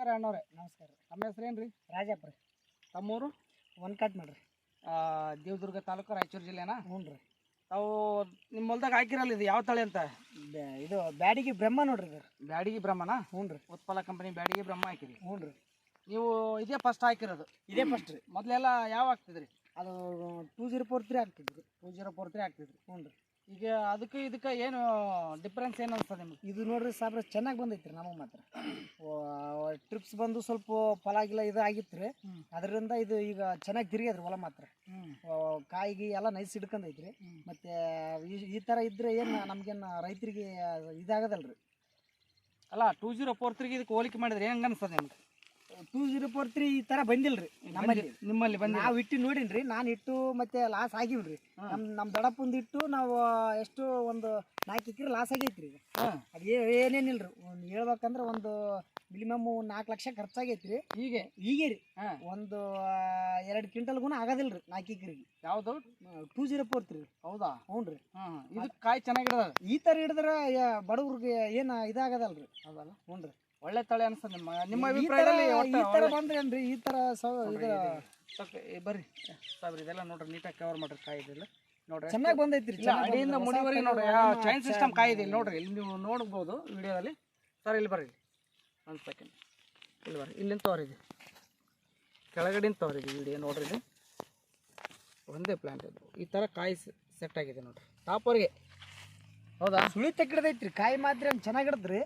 ನಮಸ್ಕಾರ ಅಣ್ಣವ್ರೆ. ನಮಸ್ಕಾರ. ನಮ್ಮ ಹೆಸರೇನು ರೀ? ರಾಜಪ್ಪ ರೀ. ತಮ್ಮೂರು? ಒನ್ಕಾಟ್ ಮಾಡ್ರಿ. ದೇವದುರ್ಗ ತಾಲೂಕು, ರಾಯಚೂರು ಜಿಲ್ಲೆನಾ? ಹ್ಞೂ ರೀ. ತಾವು ನಿಮ್ಮ ಹೊಲ್ದಾಗ ಹಾಕಿರಲ್ಲ, ಇದು ಯಾವ ತಳಿ ಅಂತ? ಇದು ಬ್ಯಾಡಿಗೆ ಬ್ರಹ್ಮ ನೋಡ್ರಿ ಇದು. ಬ್ಯಾಡಿಗೆ ಬ್ರಹ್ಮನಾ? ಹ್ಞೂ ರೀ. ಉತ್ಪಲ ಕಂಪನಿ ಬ್ಯಾಡಿಗೆ ಬ್ರಹ್ಮ ಹಾಕಿರಿ. ಹ್ಞೂ ರೀ. ನೀವು ಇದೇ ಫಸ್ಟ್ ಹಾಕಿರೋದು? ಇದೇ ಫಸ್ಟ್ ರೀ. ಮೊದಲೆಲ್ಲ ಯಾವ ಹಾಕ್ತಿದ್ರಿ? ಅದು 2043 ಆಗ್ತಿದ್ರಿ. 2043 ಹಾಕ್ತಿದ್ರಿ. ಹ್ಞೂ ರೀ. ಈಗ ಅದಕ್ಕೆ ಇದಕ್ಕೆ ಏನು ಡಿಫ್ರೆನ್ಸ್ ಏನು ಅನ್ಸ್ತದೆ ನಿಮ್ಗೆ? ಇದು ನೋಡ್ರಿ ಸಾಬ್ರ ಚೆನ್ನಾಗಿ ಬಂದೈತ್ರಿ ನಮಗೆ ಮಾತ್ರ. ಟ್ರಿಪ್ಸ್ ಬಂದು ಸ್ವಲ್ಪ ಫಲ ಗಿಲ ಇದು ಆಗಿತ್ತು ರೀ. ಅದರಿಂದ ಇದು ಈಗ ಚೆನ್ನಾಗಿ ತಿರುಗಿದ್ರಿ ಹೊಲ ಮಾತ್ರ. ಕಾಯಿಗೆ ಎಲ್ಲ ನೈಸ್ ಹಿಡ್ಕೊಂಡೈತ್ರಿ. ಮತ್ತು ಈ ಥರ ಇದ್ರೆ ಏನು ನಮ್ಗೇನು ರೈತರಿಗೆ ಇದಾಗದಲ್ರಿ. ಅಲ್ಲ 2043 ಇದಕ್ಕೆ ಹೋಲಿಕೆ ಮಾಡಿದ್ರೆ ಹೆಂಗೆ ಅನ್ಸ್ತದೆ ನಿಮ್ಗೆ? 2043 ಈ ಥರ ಬಂದಿಲ್ರಿ ನಿಮ್ಮಲ್ಲಿ ಬಂದು. ನಾವು ಇಟ್ಟು ನೋಡಿನ್ರಿ, ನಾನು ಇಟ್ಟು ಮತ್ತೆ ಲಾಸ್ ಆಗಿವ್ರಿ. ನಮ್ಮ ದೊಡ್ಡಪ್ಪಂದು ಇಟ್ಟು ನಾವು ಎಷ್ಟು ಒಂದು 4 ಎಕರೆ ಲಾಸ್ ಆಗೈತ್ರಿ. ಈಗ ಅದು ಏನೇನಿಲ್ರಿ, ಒಂದು ಹೇಳ್ಬೇಕಂದ್ರೆ ಒಂದು ಮಿನಿಮಮ್ 4 ಲಕ್ಷ ಖರ್ಚಾಗೈತ್ರಿ. ಹೀಗೆ ರೀ ಒಂದು 2 ಕ್ವಿಂಟಲ್ಗೂ ಆಗೋದಿಲ್ರಿ 4 ಎಕರೆಗೆ. ಯಾವುದು? 2043. ಹೌದಾ? ಹ್ಞೂ ರೀ. ಇದಕ್ಕೆ ಕಾಯಿ ಚೆನ್ನಾಗಿಡದ. ಈ ಥರ ಹಿಡಿದ್ರೆ ಬಡವ್ರಿಗೆ ಏನು ಇದಾಗದಲ್ರಿ. ಹೌದಲ್ಲ? ಹ್ಞೂ ರೀ. ಒಳ್ಳೆ ತಳಿ ಅನ್ಸ್ತದೆ ನಿಮ್ಮ ಅಭಿಪ್ರಾಯದಲ್ಲಿ? ಈ ಥರ ಬಂದ್ರೇನ್ರಿ ಈ ಥರ ಬರ್ರಿ ಸಾಬ್ರಿ, ಇದೆಲ್ಲ ನೋಡ್ರಿ ನೀಟಾಗಿ ಕವರ್ ಮಾಡ್ರಿ. ಕಾಯಿ ಇದೆಲ್ಲ ನೋಡ್ರಿ ಚೆನ್ನಾಗಿ ಬಂದೈತ್ರಿ. ಅಡಿಯಿಂದ ಮುಡಿವರೆಗೆ ನೋಡ್ರಿ ಚೈನ್ ಸಿಸ್ಟಮ್ ಕಾಯಿ ಇದೆ ನೋಡ್ರಿ. ಇಲ್ಲಿ ನೀವು ನೋಡ್ಬೋದು ವಿಡಿಯೋದಲ್ಲಿ. ಸರ್ ಇಲ್ಲಿ ಬರ್ರಿ, ಒಂದು ಸೆಕೆಂಡ್ ಇಲ್ಲಿ ಬರ್ರಿ. ಇಲ್ಲಿಂದ ತೋರಿದೆ, ಕೆಳಗಡೆಯಿಂದ ತೋರಿದೆ ವಿಡಿಯೋ ನೋಡ್ರಿ. ಇದು ಒಂದೇ ಪ್ಲಾಂಟ್ ಇದು. ಈ ಥರ ಕಾಯಿ ಸೆಟ್ ಆಗಿದೆ ನೋಡ್ರಿ ಟಾಪ್ವರೆಗೆ. ಹೌದಾ? ಸುಳಿ ತೆಗಿಡದೈತ್ರಿ. ಕಾಯಿ ಮಾತ್ರ ಚೆನ್ನಾಗಿಡದ್ರಿ.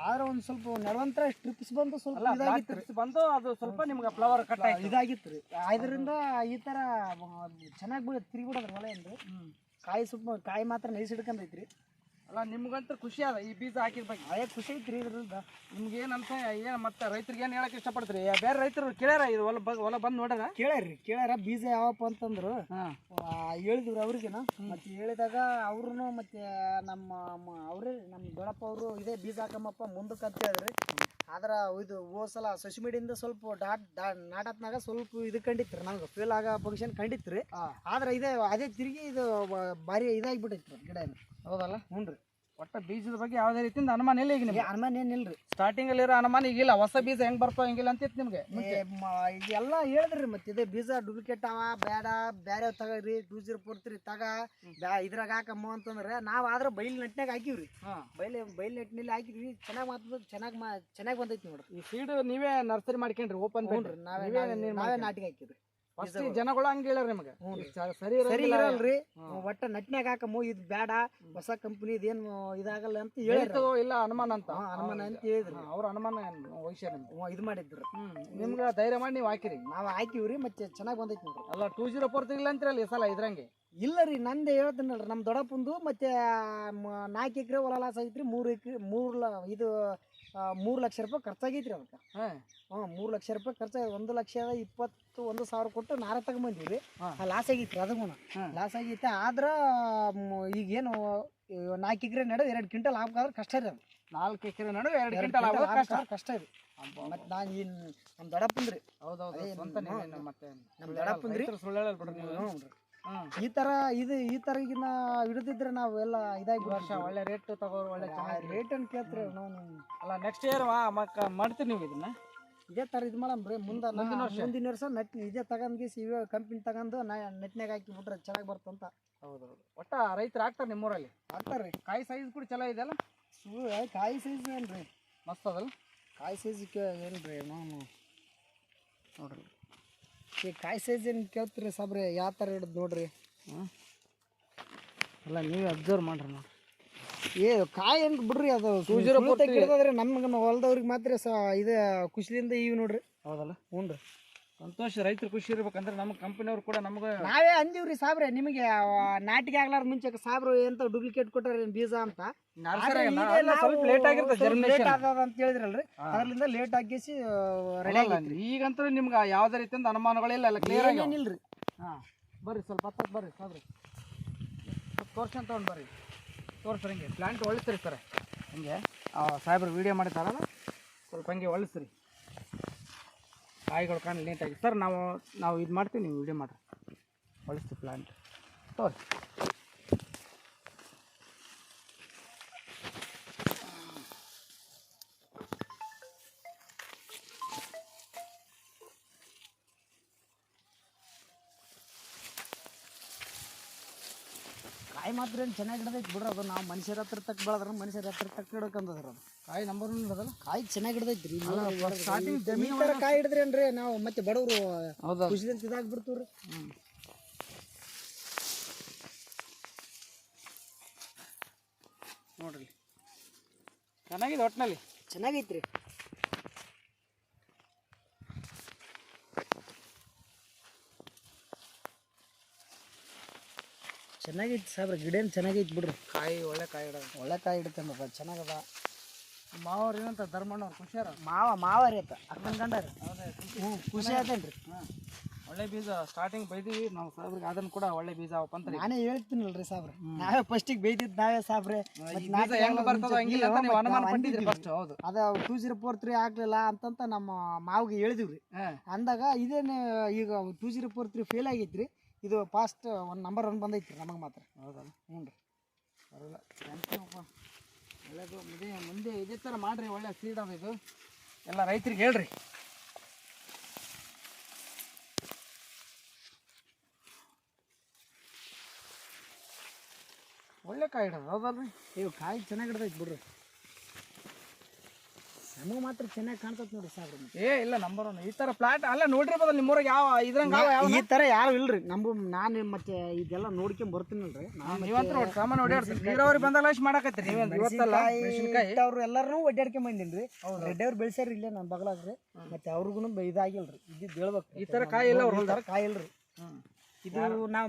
ಆದ್ರೆ ಒಂದು ಸ್ವಲ್ಪ ನಡವಂತರ ಸ್ಟ್ರಿಪ್ಸ್ ಬಂದು ಸ್ವಲ್ಪ ಬಂದು ಅದು ಸ್ವಲ್ಪ ನಿಮ್ಗೆ ಫ್ಲವರ್ ಕಟ್ ಇದಾಗಿತ್ತು ರೀ. ಇದರಿಂದ ಈ ಥರ ಚೆನ್ನಾಗಿ ತಿರುಗಿಬಿಡೋದ್ರ ಹೊಲ ಏನ್ರಿ. ಕಾಯಿ ಸ್ವಲ್ಪ ಕಾಯಿ ಮಾತ್ರ ನೈಸ್ ಹಿಡ್ಕೊಂಡೈತ್ರಿ. ಅಲ್ಲ ನಿಮ್ಗಂತೂ ಖುಷಿ ಅದ ಈ ಬೀಜ ಹಾಕಿರ್ಬೇಕು. ಖುಷಿ ಐತ್ರಿ ಇದ್ರಿಂದ. ನಿಮ್ಗೆ ಏನಂತ ಏನು ಮತ್ತೆ ರೈತರಿಗೆ ಏನು ಹೇಳಕ್ಕೆ ಇಷ್ಟಪಡ್ತೀರಿ? ಬೇರೆ ರೈತರು ಕೇಳ್ಯಾರ ಇದು ಹೊಲ ಬಂದು ನೋಡ್ಯಾರ? ಕೇಳ್ಯಾರ ಬೀಜ ಯಾವಪ್ಪ ಅಂತಂದ್ರು. ಹೇಳಿದ್ರು ಅವ್ರಿಗೇನ. ಮತ್ತೆ ಹೇಳಿದಾಗ ಅವ್ರು ಮತ್ತೆ ಅವ್ರೇ ನಮ್ಮ ದೊಡ್ಡಪ್ಪ ಅವರು ಇದೇ ಬೀಜ ಹಾಕಮ್ಮಪ್ಪ ಮುಂದಕ್ಕೆ ಅಂತ ಹೇಳಿದ್ರಿ. ಆದ್ರೆ ಇದು ಹೋದ್ಸಲ ಸೊಸಿಮಿಡಿಯಿಂದ ಸ್ವಲ್ಪ ನಾಟತ್ನಾಗ ಸ್ವಲ್ಪ ಇದು ಕಂಡಿತ್ರಿ, ನಮ್ಗೆ ಫೇಲ್ ಆಗೋ ಫಂಕ್ಷನ್ ಕಂಡಿತ್ರಿ. ಆದ್ರೆ ಅದೇ ತಿರುಗಿ ಇದು ಭಾರಿ ಇದಾಗಿಬಿಟ್ಟೈತ್ರಿ ಗಿಡ. ಹೌದಲ್ಲ? ಹ್ಞೂ ರೀ. ಒಟ್ಟ ಬೀಜದ ಬಗ್ಗೆ ಯಾವುದೇ ರೀತಿಯಿಂದ ಅನುಮಾನ ಇಲ್ಲ ಈಗ ನಿಮ್ಗೆ? ಅನುಮಾನ ಏನಿಲ್ರಿ. ಸ್ಟಾರ್ಟಿಂಗ್ ಅಲ್ಲಿರೋ ಅನುಮಾನ ಈಗಿಲ್ಲ. ಹೊಸ ಬೀಜ ಹೆಂಗ್ ಬರ್ತಾವ ಹಿಂಗಿಲ್ಲ ಅಂತಿತ್ತು ನಿಮ್ಗೆ? ಎಲ್ಲ ಹೇಳಿದ್ರಿ. ಮತ್ತೆ ಇದೇ ಬೀಜ ಡೂಪ್ಲಿಕೇಟ್ ಅವ ಬೇಡ, ಬೇರೆ ತಗೋರಿ 2043 ತಗ ಇದ್ರಾಗ ಹಾಕಮ್ಮ ಅಂತಂದ್ರೆ ನಾವು ಆದ್ರೆ ಬೈಲ್ ನೆಟ್ನಾಗ ಹಾಕಿವ್ರಿ. ಬೈಲ್ ನೆಟ್ನಲ್ಲಿ ಹಾಕಿದ್ವಿ. ಚೆನ್ನಾಗಿ ಮಾತದ, ಚೆನ್ನಾಗಿ ಬಂದೈತಿ ನೋಡ್ರಿ. ಈ ಸೀಡ್ ನೀವೇ ನರ್ಸರಿ ಮಾಡ್ಕೊಂಡ್ರಿ? ಓಪನ್ ನಾವೇ ನಾಟಿಗೆ ಹಾಕಿವ್ರಿ. ಜನಗಳು ಹಂಗ ಹೇಳ್ಯಾರ ನಿಮ್ಗೆ? ಸರಿ ಇರಲ್ರಿ. ಒಟ್ಟ ನಟ್ನ್ಯಾಗ ಹಾಕಮ್ಮ, ಇದು ಬೇಡ, ಹೊಸ ಕಂಪನಿ ಇದೇನು ಇದಾಗಲ್ಲ ಅಂತ ಹೇಳಿದ್ರು. ಇಲ್ಲ ಅನುಮಾನ ಅಂತ ಹೇಳಿದ್ರಿ. ಅವ್ರ ಅನುಮಾನ ವಹಿಸ್ಯಾರ ಇದು ಮಾಡಿದ್ರು. ನಿಮ್ಗೆ ಧೈರ್ಯ ಮಾಡಿ ನೀವು ಹಾಕಿರಿ? ನಾವು ಹಾಕಿವ್ರಿ. ಮತ್ತೆ ಚೆನ್ನಾಗಿ ಬಂದೈತಿ ನೋಡ್ರಿ. ಅಲ್ಲ 2043 ಇಲ್ಲ ಅಂತಿರಲ್ಲ ಈ ಸಲ ಇದ್ರಂಗೆ? ಇಲ್ಲ ರೀ, ನಂದೇ ಹೇಳ್ತೀನಲ್ರಿ. ನಮ್ಮ ದೊಡ್ಡಪ್ಪಂದು ಮತ್ತೆ 4 ಎಕರೆ ಹೊಲ ಲಾಸ್ ಆಗೈತ್ರಿ. 3 ಲಕ್ಷ ರೂಪಾಯಿ ಖರ್ಚಾಗೈತ್ರಿ ಅದಕ್ಕೆ. 3 ಲಕ್ಷ ರೂಪಾಯಿ ಖರ್ಚಾಗ 1,21,000 ಕೊಟ್ಟು ನಾರ ತಗೊಂಬಂದಿವ್ರಿ. ಲಾಸ್ ಆಗೈತ್ರಿ. ಅದಕ್ಕೂ ಲಾಸ್ ಆಗೈತೆ. ಆದ್ರೆ ಈಗೇನು 4 ಎಕರೆ ನಡು 2 ಕ್ವಿಂಟಲ್ ಹಾಕಾದ್ರೆ ಕಷ್ಟ ರೀ. ಅದು 4 ಎಕರೆ ನಡು 2 ಕ್ವಿಂಟಲ್ ಕಷ್ಟ ರೀ. ಮತ್ತೆ ನಾನು ನಮ್ಮ ದೊಡ್ಡಪ್ಪಂದ್ರಿ. ಹೌದೌದು. ನಮ್ಮ ದೊಡ್ಡಪ್ಪಂದ್ರಿ ಸುಳ್ಳು ಹೇಳ್ಬಿಡ್ರಿ ನೀವು. ಈ ತರ ಈಗಿನ ಹಿಡಿದಿದ್ರೆ ನಾವೆಲ್ಲ ಇದಾಗಿ ವರ್ಷ ಒಳ್ಳೆ ರೇಟ್ ತಗೋರು. ಒಳ್ಳೆ ರೇಟ್ ಅಂತ ಕೇಳ್ತೀರಿ ನಾವು. ಅಲ್ಲ ನೆಕ್ಸ್ಟ್ ಇಯರ್ ಮಾಡ್ತೀರಿ ನೀವು ಇದನ್ನ? ಇದೇ ತರ ಇದು ಮಾಡಮ್ರಿ. ಮುಂದಿನ ವರ್ಷ ಇದೇ ತಗೊಂಡ್ಗಿಸಿ ಇವ ಕಂಪ್ನಿ ತಗೊಂಡು ನೆಟ್ನಾಗ ಹಾಕಿ ಬಿಟ್ರೆ ಚೆನ್ನಾಗಿ ಬರ್ತಂತ. ಹೌದೌದು. ಒಟ್ಟ ರೈತರು ಹಾಕ್ತಾರೆ ನಿಮ್ಮೂರಲ್ಲಿ? ಹಾಕ್ತಾರ್ರಿ. ಕಾಯಿ ಸೈಜ್ ಕೂಡ ಚಲೋ ಇದೆಯಲ್ಲ? ಕಾಯಿ ಸೈಜ್ ಏನ್ರಿ ಮಸ್ತ್ ಅದಲ್ಲ? ಕಾಯಿ ಸೈಜ್ಗೆ ಏನ್ರಿ ನಾನು ನೋಡ್ರಿ. ಈ ಕಾಯಿ ಸೈಜ್ ಏನು ಕೇಳ್ತೀರಿ ಸಾಬ್ರಿ? ಯಾವ ಥರ ಹಿಡಿದು ನೋಡ್ರಿ. ಅಲ್ಲ ನೀವೇ ಅಬ್ಸರ್ವ್ ಮಾಡ್ರಿ ನೋಡ್ರಿ. ಕಾಯಿ ಹೆಂಗೆ ಬಿಡ್ರಿ. ಅದು 2043 ಹಿಡಿದ್ರೆ ನಮ್ಗೆ ಹೊಲ್ದವ್ರಿಗೆ ಮಾತ್ರ ಇದು ಖುಷಿಯಿಂದ ಇವು ನೋಡ್ರಿ. ಹೌದಲ್ಲ? ಹ್ಞೂ ರೀ. ಸಂತೋಷ. ರೈತರು ಖುಷಿ ಇರ್ಬೇಕಂದ್ರೆ ನಮ್ಮ ಕಂಪನಿಯವ್ರು ಕೂಡ ನಮ್ಗೆ ನಾವೇ ಅಂದಿವ್ರಿ ಸಾಬ್ರೆ, ನಿಮಗೆ ನಾಟಿಗೆ ಆಗ್ಲಾರ ಮುಂಚೆ ಸಾಬ್ರು ಎಂತ ಡೂಪ್ಲಿಕೇಟ್ ಕೊಟ್ಟಾರ ಬೀಜ ಅಂತ. ಸ್ವಲ್ಪ ಲೇಟ್ ಆಗಿರ್ತದೆ ಅಂತ ಹೇಳಿದ್ರಲ್ರಿ, ಅದರಿಂದ ಲೇಟ್ ಆಗಿಸಿ ರೆಡಿ ಆಗಿ. ಈಗಂತೂ ನಿಮ್ಗೆ ಯಾವುದೇ ರೀತಿಯಿಂದ ಅನುಮಾನಗಳಿಲ್ಲ, ಎಲ್ಲ ಕ್ಲಿಯರ್ ಏನಿಲ್ರಿ. ಬರ್ರಿ ಸ್ವಲ್ಪ ಹತ್ತಕ್ಕೆ ಬರ್ರಿ ಸಾಬ್ರಿ, ತೋರ್ಸಂತ ತೊಗೊಂಡು ಬರ್ರಿ. ತೋರಿಸ್ರಿ ಹಿಂಗೆ ಪ್ಲಾಂಟ್ ಒಳಿಸ್ರಿ ಸರ್. ಹಿಂಗೆ ಸಾಹೇಬ್ರು ವೀಡಿಯೋ ಮಾಡಿದ್ದಾರಲ್ಲ, ಸ್ವಲ್ಪ ಹಂಗೆ ಒಳಿಸ್ರಿ. ಕಾಯಿಗಳು ಕಾಣಲಿ ನೀಟಾಗಿ ಸರ್. ನಾವು ಇದು ಮಾಡ್ತೀವಿ, ನೀವು ವೀಡಿಯೋ ಮಾಡಿರಿ. ಒಳಿಸ್ತೀವಿ ಪ್ಲಾಂಟ್ ತೋರಿ. ಕಾಯಿ ಮಾತ್ರ ಏನು ಚೆನ್ನಾಗಿ ಹಿಡ್ದೈತಿ ಬಿಡ್ರಿ ಅದು ನಾವು ಮನುಷ್ಯರ ಹತ್ರ ತಕ್ಕ ಬೆಳೆದ್ರೆ ಮನುಷ್ಯರ ಹತ್ರ ತಕ್ಕ ಹಿಡ್ಕೊಂಡದ್ರಿ ಅದು ಕಾಯಿ ನಂಬರ್ ಇರೋದಲ್ಲ ಕಾಯಿ ಚೆನ್ನಾಗಿ ಹಿಡ್ದೈತಿ ರೀ ಸ್ಟಾರ್ಟಿಂಗ್ ಈ ಥರ ಕಾಯಿ ಹಿಡಿದ್ರಿ ಏನ್ರಿ ನಾವು ಮತ್ತೆ ಬಡವರು ಹೌದಾ ಖುಷಿದಂತ ಇದಾಗ್ಬಿಡ್ತೀವಿ ರೀ. ನೋಡ್ರಿ ಚೆನ್ನಾಗಿದೆ ಒಟ್ಟಿನಲ್ಲಿ. ಚೆನ್ನಾಗೈತ್ರಿ. ಚೆನ್ನಾಗೈತಿ ಸಾಬ್ರ ಗಿಡ ಏನು ಚೆನ್ನಾಗೈತಿ ಬಿಡ್ರಿ. ಕಾಯಿ ಒಳ್ಳೆ ಕಾಯಿ ಇಡೋದು. ಒಳ್ಳೆ ಕಾಯಿ ಹಿಡಿತಂದ್ರಪ್ಪ ಚೆನ್ನಾಗದ. ಮಾವ್ರು ಏನಂತ ಧರ್ಮಣ್ಣವ್ರು ಖುಷಿಯಾರ ಮಾವ ರೀ ಅತ್ತ ಅಕ್ಕನ ಗಂಡ ರೀ. ಹ್ಞೂ ಖುಷಿ ಆಯ್ತೇನ್ರಿ. ಹಾಂ ಒಳ್ಳೆ ಬೀಜ ಸ್ಟಾರ್ಟಿಂಗ್ ಬೈದೀವಿ ನಾವು ಸಾಬ್ರಿಗೆ ಅದನ್ನು ಕೂಡ ಒಳ್ಳೆ ಬೀಜ ಅವಪ್ಪ ಅಂತ ನಾನೇ ಹೇಳ್ತೀನಲ್ರಿ ಸಾಬ್ರೆ ನಾವೇ ಫಸ್ಟಿಗೆ ಬೈದಿದ್ದು ನಾವೇ ಸಾಬ್ರೆ. ಬೀಜ ಹೆಂಗೆ ಬರ್ತದೋ ಹಂಗಿಲ್ಲ ಅಂತ ನೀವು ಅನುಮಾನ ಪಟ್ಟಿದ್ರಿ ಫಸ್ಟ್. ಹೌದು ಅದು 204 ಆಗ್ಲಿಲ್ಲ ಅಂತಂತ ನಮ್ಮ ಮಾವಿಗೆ ಹೇಳಿದಿವ್ರಿ. ಅಂದಾಗ ಇದೇನು ಈಗ 204 ಫೇಲ್ ಆಗೈತ್ರಿ. ಇದು ಫಾಸ್ಟ್ ನಂಬರ್ 1 ಬಂದೈತ್ರಿ ನಮಗೆ ಮಾತ್ರ. ಹೌದಲ್ಲ. ಹ್ಞೂ ರೀ. ಬರೋಲ್ಲ. ಥ್ಯಾಂಕ್ ಯು ಅಪ್ಪ. ಒಳ್ಳೇದು ಮುಂದೆ ಇದೇ ಥರ ಮಾಡಿರಿ. ಒಳ್ಳೆ ಸೀಡ್ ಅದು ಇದು ಎಲ್ಲ ರೈತರಿಗೆ ಹೇಳ್ರಿ. ಒಳ್ಳೆ ಕಾಯಿ ಇಡೋದು ಹೌದಲ್ರಿ. ಇವು ಕಾಯಿ ಚೆನ್ನಾಗಿ ಹಿಡ್ದೈತಿ ಬಿಡ್ರಿ. ನಮಗೆ ಮಾತ್ರ ಚೆನ್ನಾಗಿ ಕಾಣ್ತೈತೆ ನೋಡ್ರಿ ಸಾಬ್ರೆ. ಇಲ್ಲ ನಂಬರ್ 1 ಈ ಥರ ಪ್ಲಾಟ್ ಅಲ್ಲ ನೋಡಿರ್ಬೋದಲ್ಲ ನಿಮ್ಮೂರಾಗ ಯಾವ ಇದ್ರಂಗೆ ಈ ಥರ ಯಾರು ಇಲ್ರಿ. ನಾನು ಮತ್ತೆ ಇದೆಲ್ಲ ನೋಡ್ಕೊಂಡ್ ಬರ್ತೀನಲ್ರಿ. ನೀವಂತ ನೋಡಿ ಸಾಮಾನು ಓಡಾಡ್ತೀರಿ. ನೀರಾವರಿ ಬಂದಾಗ ಮಾಡಕತ್ತೀರಿ ನೀವೇನು ಇವತ್ತಲ್ಲ. ಅವ್ರು ಎಲ್ಲರೂ ಒಡ್ಡಾಡ್ಕೊಂಡ್ ಬಂದಿನ್ರಿ. ರೆಡ್ಡವ್ರು ಬೆಳೆಸ್ಯಾರ ಇಲ್ಲೇ ನಮ್ಮ ಬಗಲಾಗ್ರಿ. ಮತ್ತೆ ಅವ್ರಿಗೂ ಇದಾಗಿಲ್ರಿ. ಇದ್ದಿದ್ದು ಹೇಳ್ಬೇಕು ಈ ಥರ ಕಾಯಿ ಇಲ್ಲ. ಕಾಯಿ ಇಲ್ರಿ. ಇದು ನಾವು